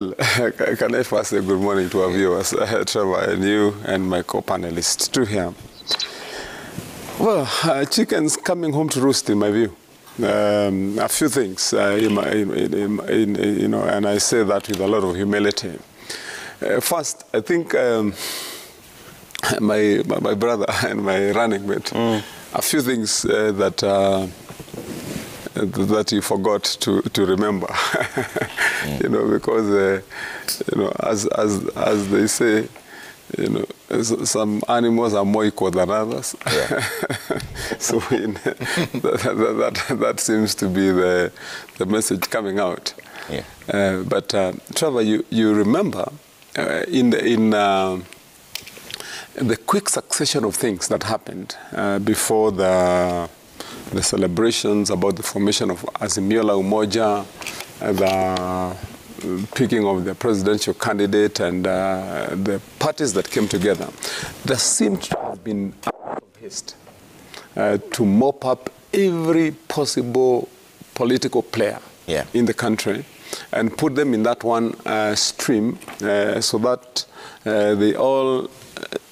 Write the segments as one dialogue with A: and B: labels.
A: Can I first say good morning to our viewers, Trevor, and you, and my co-panelists too here. Well, chickens coming home to roost, in my view. A few things, and I say that with a lot of humility. First, I think my brother and my running mate, a few things that you forgot to remember, because as they say, some animals are more equal than others. Yeah. So that seems to be the message coming out. Yeah. But Trevor, you remember in the quick succession of things that happened before the celebrations about the formation of Azimio la Umoja, the picking of the presidential candidate, and the parties that came together, there seemed to have been a lot of haste to mop up every possible political player in the country and put them in that one stream so that they all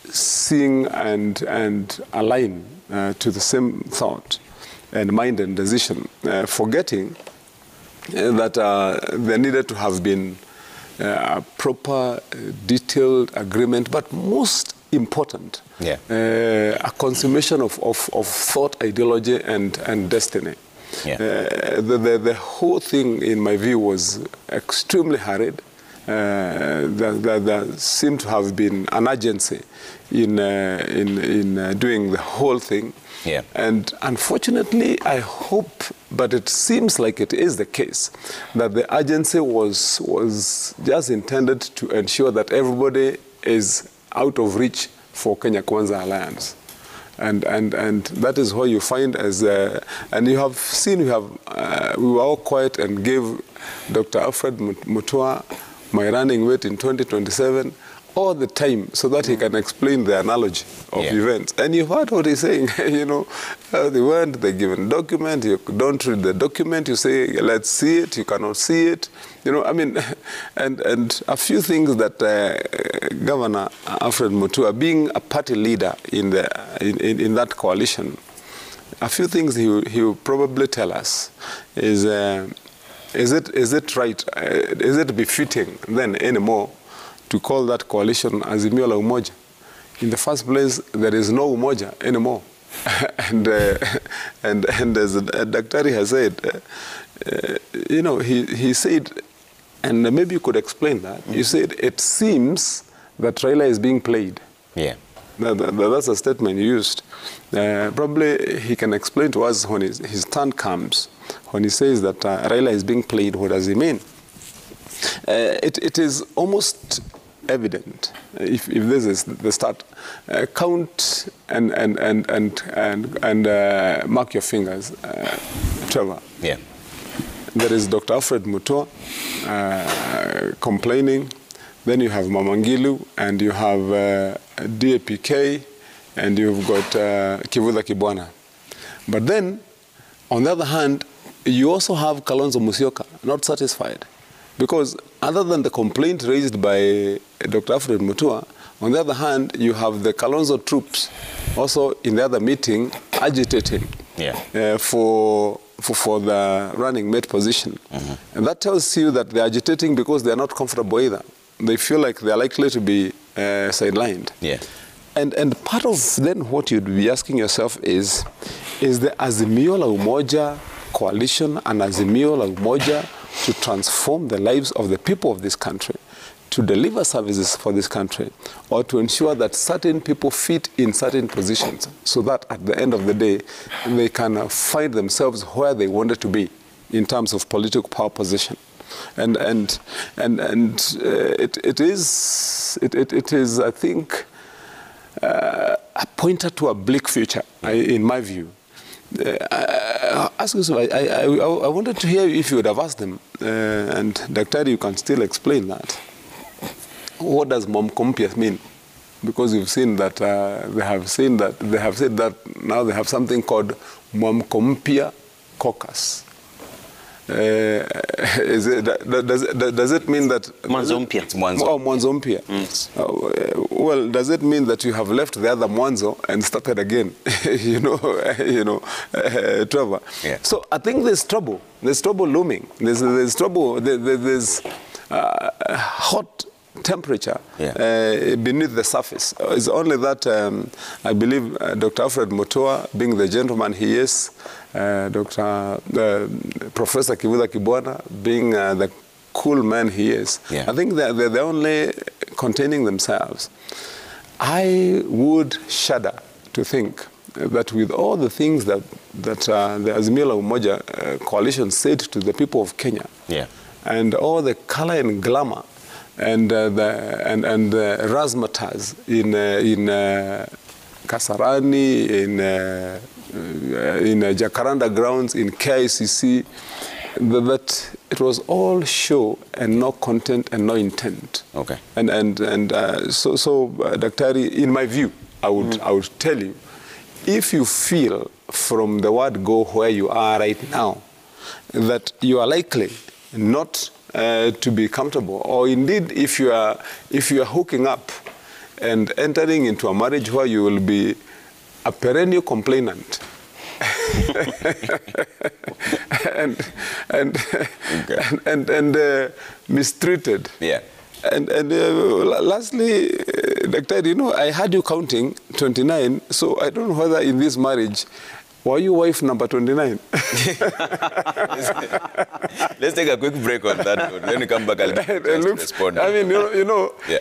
A: sing and align to the same thought and mind and decision, forgetting that there needed to have been a proper, detailed agreement, but most important, a consummation of thought, ideology, and destiny. Yeah. The whole thing, in my view, was extremely hurried. There seemed to have been an urgency in doing the whole thing. Yeah. And unfortunately, I hope, but it seems like it is the case, that the urgency was just intended to ensure that everybody is out of reach for Kenya Kwanza alliance. And that is what you find as, and you have seen, we were all quiet and gave Dr. Alfred Mutua my running mate in 2027 all the time so that he can explain the analogy of events. And you've heard what he's saying, they weren't the given document, you don't read the document, you say, let's see it, you cannot see it. And a few things that Governor Alfred Mutua, being a party leader in that coalition, a few things he will probably tell us is it right, is it befitting then anymore to call that coalition Azimio la Umoja? In the first place, there is no Umoja anymore. and as Daktari has said, he said, and maybe you could explain that, you said it seems that Raila is being played. Yeah. That's a statement you used. Probably he can explain to us when his turn comes, when he says that Raila is being played, what does he mean? It is almost evident, if this is the start, count and mark your fingers, Trevor. Yeah. There is Dr. Alfred Mutua complaining. Then you have Mamangilu, and you have DAPK, and you've got Kivutha Kibwana. But then, on the other hand, you also have Kalonzo Musyoka, not satisfied. Because other than the complaint raised by Dr. Alfred Mutua, on the other hand, you have the Kalonzo troops also in the other meeting agitating for the running mate position. And that tells you that they're agitating because they're not comfortable either. They feel like they're likely to be sidelined. Yeah. And part of then what you'd be asking yourself is the Azimio la Umoja coalition and Azimio la Umoja to transform the lives of the people of this country, to deliver services for this country, or to ensure that certain people fit in certain positions so that at the end of the day, they can find themselves where they wanted to be in terms of political power position. And it is, I think, a pointer to a bleak future, in my view. I wanted to hear if you would have asked them, and Daktari, you can still explain that. What does Momkompia mean? Because you've seen that they have said that now they have something called Momkompia Caucus. does it mean that...
B: Mwanzo mpya.
A: Oh, Mwanzo mpya. Well, does it mean that you have left the other Mwanzo and started again? Trevor.
B: Yeah.
A: So I think there's trouble. There's trouble looming. There's trouble. There's hot temperature beneath the surface. It's only that I believe Dr. Alfred Mutua, being the gentleman he is, Professor Kivuza Kibwana, being the cool man he is, I think they're only containing themselves. I would shudder to think that with all the things that the Azimio la Umoja coalition said to the people of Kenya, and all the color and glamour and the razzmatazz in Kasarani, in Jacaranda grounds, in KICC, that it was all show and no content and no intent.
B: Okay.
A: So Daktari, in my view, I would tell you, if you feel from the word go where you are right now, that you are likely not to be comfortable, or indeed if you are hooking up and entering into a marriage where you will be a perennial complainant and mistreated. And lastly, Doctor, I had you counting 29, so I don't know whether in this marriage, were you wife number 29?
B: Let's take a quick break on that one. When we come back, I'll respond.
A: I mean,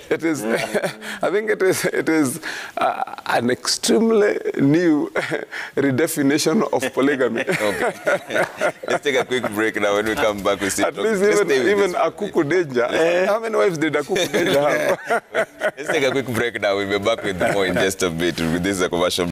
A: it is. I think it is an extremely new redefinition of polygamy.
B: Okay. Let's take a quick break now. When we come back, we see.
A: At least even a cuckoo danger. How many wives did a cuckoo danger have?
B: Let's take a quick break now. We'll be back with more in just a bit. This is a commercial.